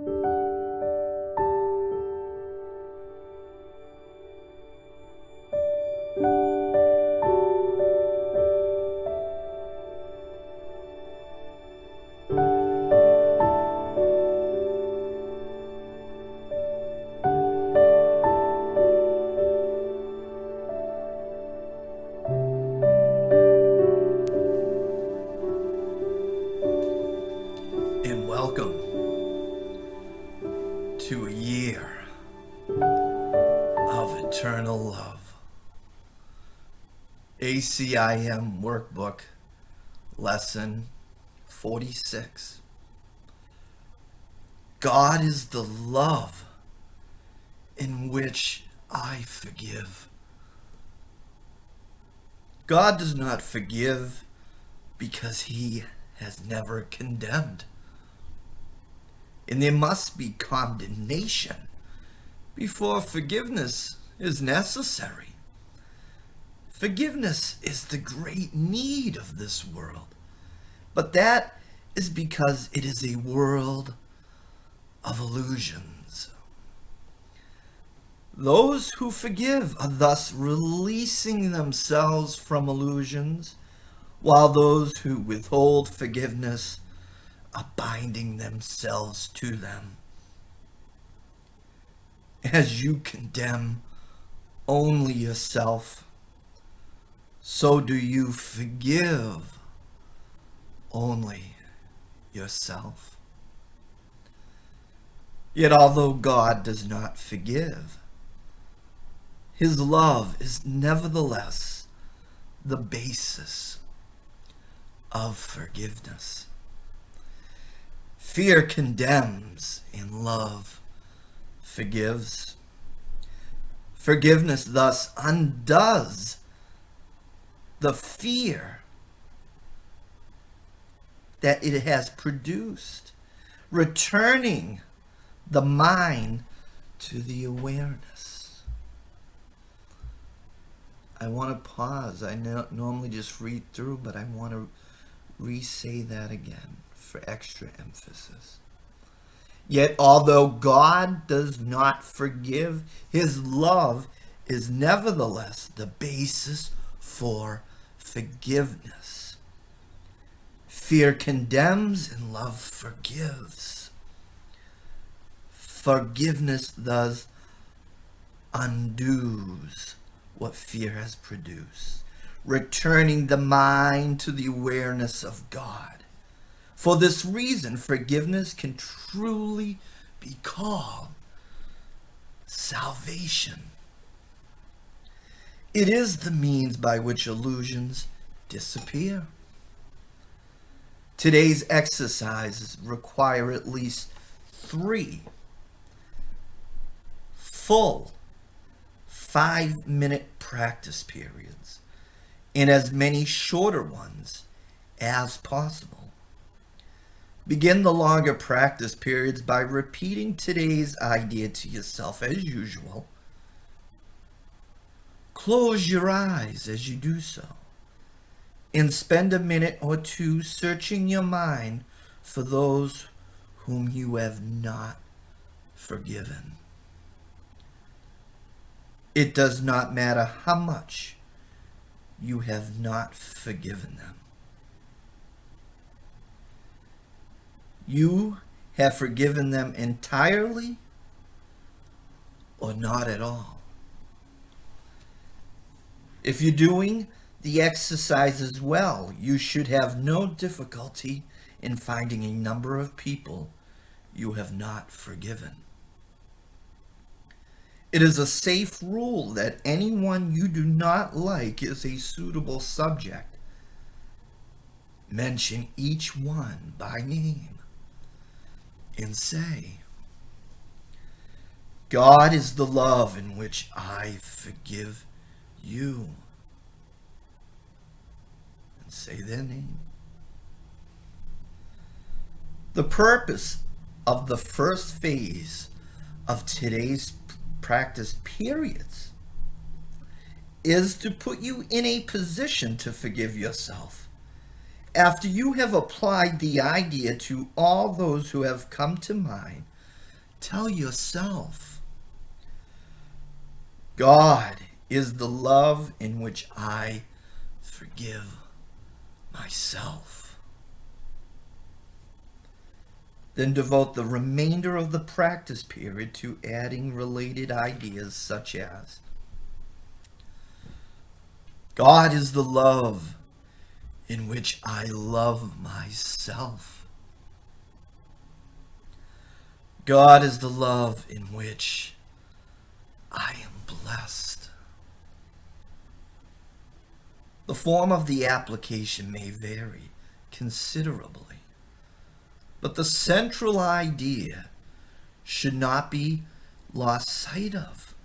And welcome to a year of eternal love. Acim Workbook, Lesson 46. God is the love in which I forgive. God does not forgive because he has never condemned. And there must be condemnation before forgiveness is necessary. Forgiveness is the great need of this world, but that is because it is a world of illusions. Those who forgive are thus releasing themselves from illusions, while those who withhold forgiveness are binding themselves to them. As you condemn only yourself, so do you forgive only yourself. Yet although God does not forgive, his love is nevertheless the basis of forgiveness. Fear condemns and love forgives. Forgiveness thus undoes the fear that it has produced, returning the mind to the awareness. I want to pause. I normally just read through, but I want to re-say that again for extra emphasis. Yet although God does not forgive, his love is nevertheless the basis for forgiveness. Fear condemns and love forgives. Forgiveness thus undoes what fear has produced, returning the mind to the awareness of God. For this reason, forgiveness can truly be called salvation. It is the means by which illusions disappear. Today's exercises require at least 3 full 5-minute practice periods and as many shorter ones as possible. Begin the longer practice periods by repeating today's idea to yourself as usual. Close your eyes as you do so, and spend a minute or two searching your mind for those whom you have not forgiven. It does not matter how much you have not forgiven them. You have forgiven them entirely or not at all. If you're doing the exercises well, you should have no difficulty in finding a number of people you have not forgiven. It is a safe rule that anyone you do not like is a suitable subject. Mention each one by name and say, God is the love in which I forgive you. And say their name. The purpose of the first phase of today's practice periods is to put you in a position to forgive yourself. After you have applied the idea to all those who have come to mind, Tell yourself, God is the love in which I forgive myself. Then devote the remainder of the practice period to adding related ideas such as, God is the love in which I love myself. God is the love in which I am blessed. The form of the application may vary considerably, but the central idea should not be lost sight of.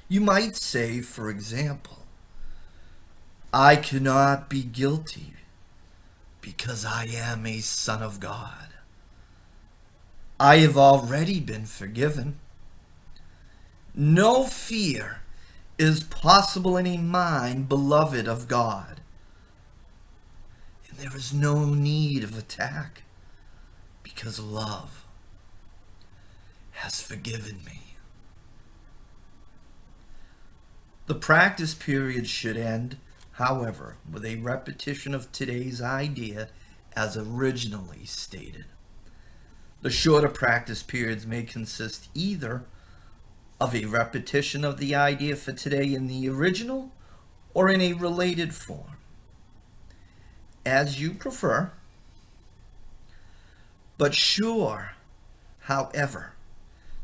You might say, for example, I cannot be guilty because I am a son of God. I have already been forgiven. No fear is possible in a mind beloved of God. And there is no need of attack because love has forgiven me. The practice period should end, however, with a repetition of today's idea as originally stated. The shorter practice periods may consist either of a repetition of the idea for today in the original or in a related form, as you prefer, but sure, however,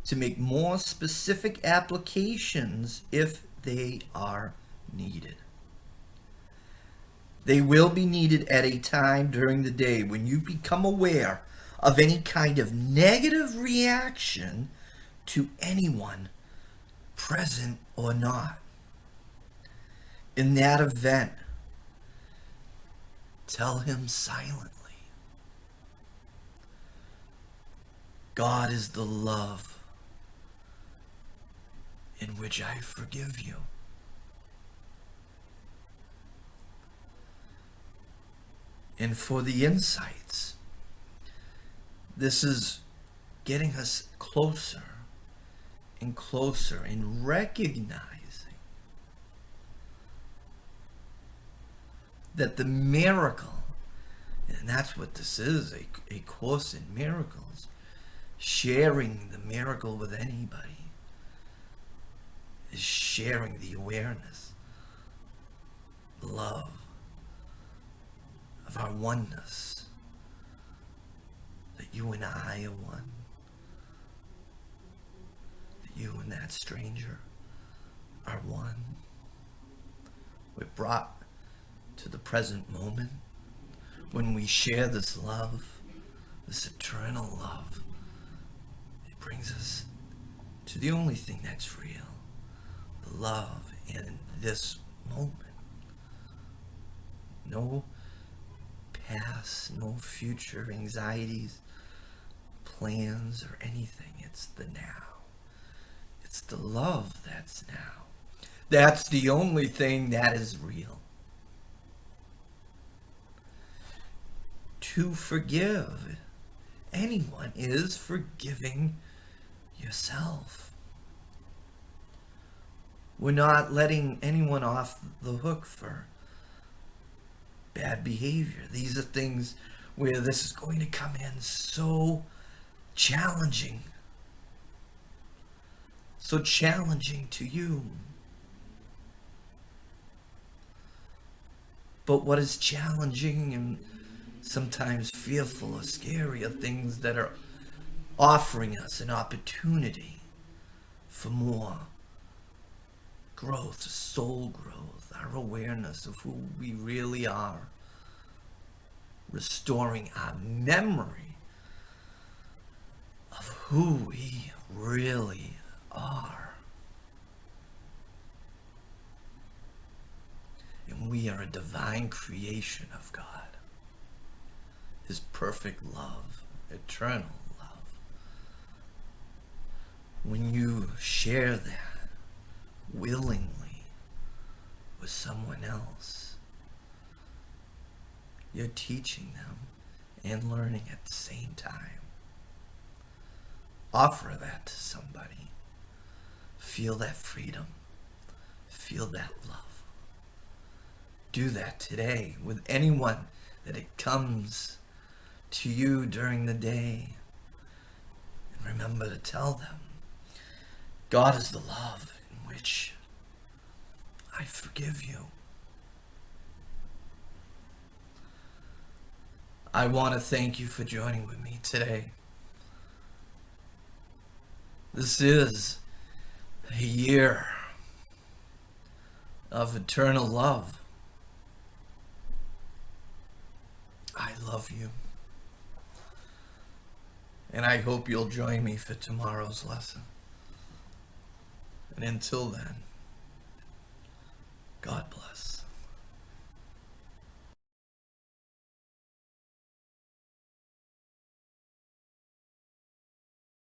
to make more specific applications if they are needed. They will be needed at a time during the day when you become aware of any kind of negative reaction to anyone, present or not. In that event, tell him silently, God is the love in which I forgive you. And for the insights, this is getting us closer and closer in recognizing that the miracle, and that's what this is, a course in miracles, sharing the miracle with anybody is sharing the awareness, the love of our oneness, that you and I are one, that you and that stranger are one. We're brought to the present moment when we share this love, this eternal love. It brings us to the only thing that's real, the love in this moment. No past, no future anxieties, plans, or anything. It's the now. It's the love that's now. That's the only thing that is real. To forgive anyone is forgiving yourself. We're not letting anyone off the hook for bad behavior. These are things where this is going to come in so challenging to you. But what is challenging and sometimes fearful or scary are things that are offering us an opportunity for more growth, soul growth, our awareness of who we really are, restoring our memory of who we really are. And we are a divine creation of God, His perfect love, eternal love. When you share that willingly with someone else, you're teaching them and learning at the same time. Offer that to somebody. Feel that freedom. Feel that love. Do that today with anyone that it comes to you during the day. And remember to tell them, God is the love in which I forgive you. I want to thank you for joining with me today. This is a year of eternal love. I love you. And I hope you'll join me for tomorrow's lesson. And until then, God bless.